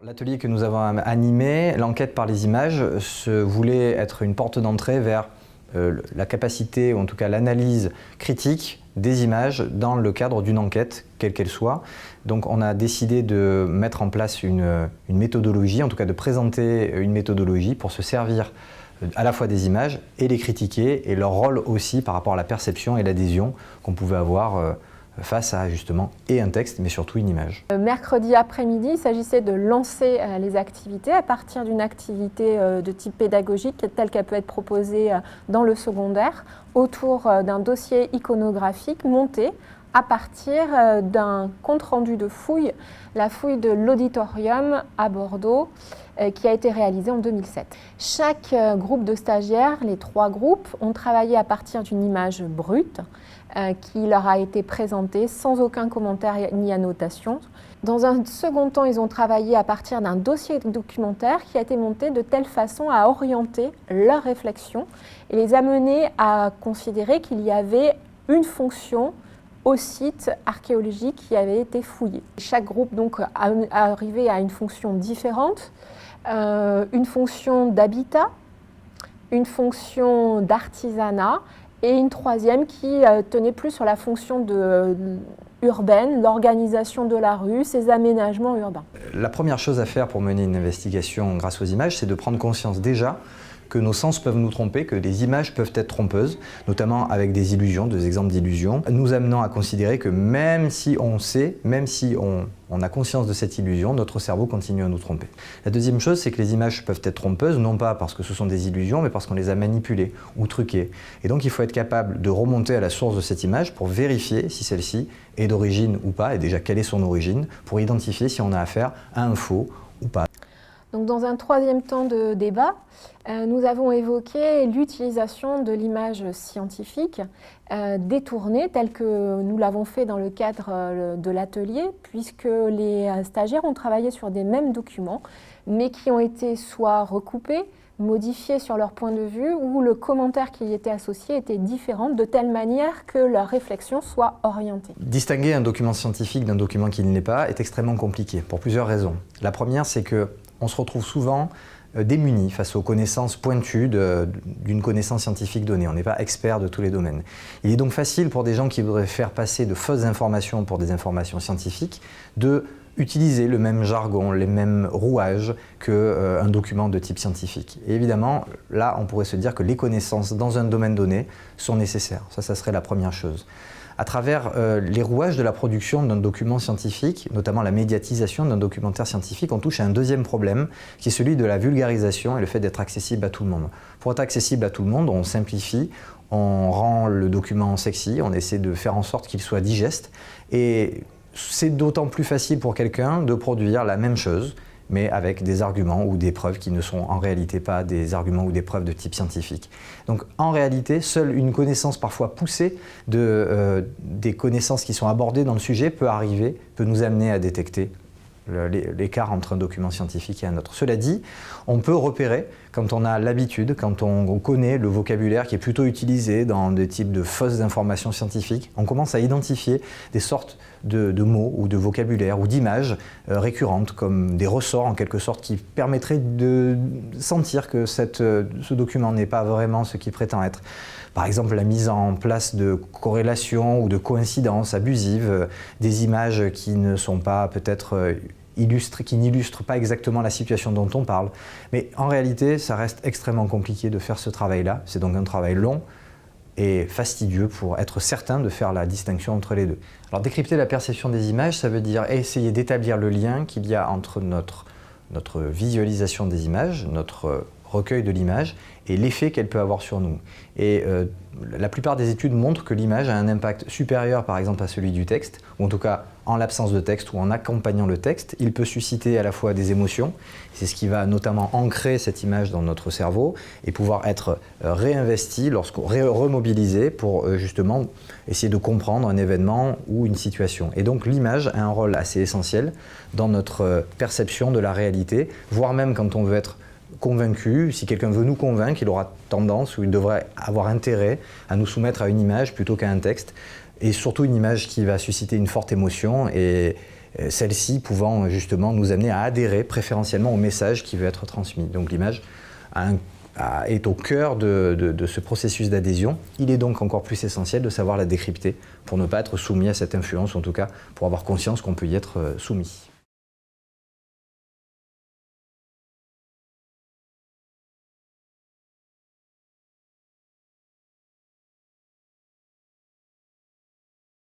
L'atelier que nous avons animé, l'enquête par les images, se voulait être une porte d'entrée vers la capacité, ou en tout cas l'analyse critique des images dans le cadre d'une enquête, quelle qu'elle soit. Donc on a décidé de mettre en place une méthodologie, en tout cas de présenter une méthodologie pour se servir à la fois des images et les critiquer, et leur rôle aussi par rapport à la perception et l'adhésion qu'on pouvait avoir face à justement et un texte, mais surtout une image. Mercredi après-midi, il s'agissait de lancer les activités à partir d'une activité de type pédagogique telle qu'elle peut être proposée dans le secondaire autour d'un dossier iconographique monté à partir d'un compte-rendu de fouille, la fouille de l'auditorium à Bordeaux, qui a été réalisée en 2007. Chaque groupe de stagiaires, les 3 groupes, ont travaillé à partir d'une image brute qui leur a été présentée sans aucun commentaire ni annotation. Dans un second temps, ils ont travaillé à partir d'un dossier documentaire qui a été monté de telle façon à orienter leur réflexion et les amener à considérer qu'il y avait une fonction au site archéologique qui avait été fouillé. Chaque groupe donc a arrivé à une fonction différente, une fonction d'habitat, une fonction d'artisanat et une troisième qui tenait plus sur la fonction urbaine, l'organisation de la rue, ses aménagements urbains. La première chose à faire pour mener une investigation grâce aux images, c'est de prendre conscience déjà que nos sens peuvent nous tromper, que les images peuvent être trompeuses, notamment avec des illusions, des exemples d'illusions, nous amenant à considérer que même si on sait, même si on a conscience de cette illusion, notre cerveau continue à nous tromper. La deuxième chose, c'est que les images peuvent être trompeuses, non pas parce que ce sont des illusions, mais parce qu'on les a manipulées ou truquées. Et donc il faut être capable de remonter à la source de cette image pour vérifier si celle-ci est d'origine ou pas, et déjà quelle est son origine, pour identifier si on a affaire à un faux ou pas. Donc, dans un troisième temps de débat, nous avons évoqué l'utilisation de l'image scientifique détournée, telle que nous l'avons fait dans le cadre de l'atelier, puisque les stagiaires ont travaillé sur des mêmes documents, mais qui ont été soit recoupés, modifiés sur leur point de vue, ou le commentaire qui y était associé était différent, de telle manière que leur réflexion soit orientée. Distinguer un document scientifique d'un document qui ne l'est pas est extrêmement compliqué, pour plusieurs raisons. La première, c'est qu'on se retrouve souvent démunis face aux connaissances pointues d'une connaissance scientifique donnée. On n'est pas expert de tous les domaines. Il est donc facile pour des gens qui voudraient faire passer de fausses informations pour des informations scientifiques de utiliser le même jargon, les mêmes rouages qu'un document de type scientifique. Et évidemment, là, on pourrait se dire que les connaissances dans un domaine donné sont nécessaires. Ça serait la première chose. À travers les rouages de la production d'un document scientifique, notamment la médiatisation d'un documentaire scientifique, on touche à un deuxième problème qui est celui de la vulgarisation et le fait d'être accessible à tout le monde. Pour être accessible à tout le monde, on simplifie, on rend le document sexy, on essaie de faire en sorte qu'il soit digeste, et c'est d'autant plus facile pour quelqu'un de produire la même chose, mais avec des arguments ou des preuves qui ne sont en réalité pas des arguments ou des preuves de type scientifique. Donc en réalité, seule une connaissance parfois poussée des connaissances qui sont abordées dans le sujet peut nous amener à détecter l'écart entre un document scientifique et un autre. Cela dit, on peut repérer quand on a l'habitude, quand on connaît le vocabulaire qui est plutôt utilisé dans des types de fausses informations scientifiques, on commence à identifier des sortes de mots ou de vocabulaire ou d'images récurrentes comme des ressorts en quelque sorte qui permettraient de sentir que ce document n'est pas vraiment ce qu'il prétend être. Par exemple, la mise en place de corrélations ou de coïncidences abusives, des images qui ne sont pas peut-être qui n'illustrent pas exactement la situation dont on parle. Mais en réalité, ça reste extrêmement compliqué de faire ce travail-là. C'est donc un travail long et fastidieux pour être certain de faire la distinction entre les deux. Alors décrypter la perception des images, ça veut dire essayer d'établir le lien qu'il y a entre notre visualisation des images, notre recueil de l'image et l'effet qu'elle peut avoir sur nous. Et la plupart des études montrent que l'image a un impact supérieur par exemple à celui du texte, ou en tout cas en l'absence de texte ou en accompagnant le texte. Il peut susciter à la fois des émotions, c'est ce qui va notamment ancrer cette image dans notre cerveau et pouvoir être réinvesti, remobilisé pour justement essayer de comprendre un événement ou une situation. Et donc l'image a un rôle assez essentiel dans notre perception de la réalité, voire même quand on veut être convaincu, si quelqu'un veut nous convaincre, il aura tendance ou il devrait avoir intérêt à nous soumettre à une image plutôt qu'à un texte, et surtout une image qui va susciter une forte émotion et celle-ci pouvant justement nous amener à adhérer préférentiellement au message qui veut être transmis. Donc l'image est au cœur de ce processus d'adhésion. Il est donc encore plus essentiel de savoir la décrypter pour ne pas être soumis à cette influence, ou en tout cas pour avoir conscience qu'on peut y être soumis.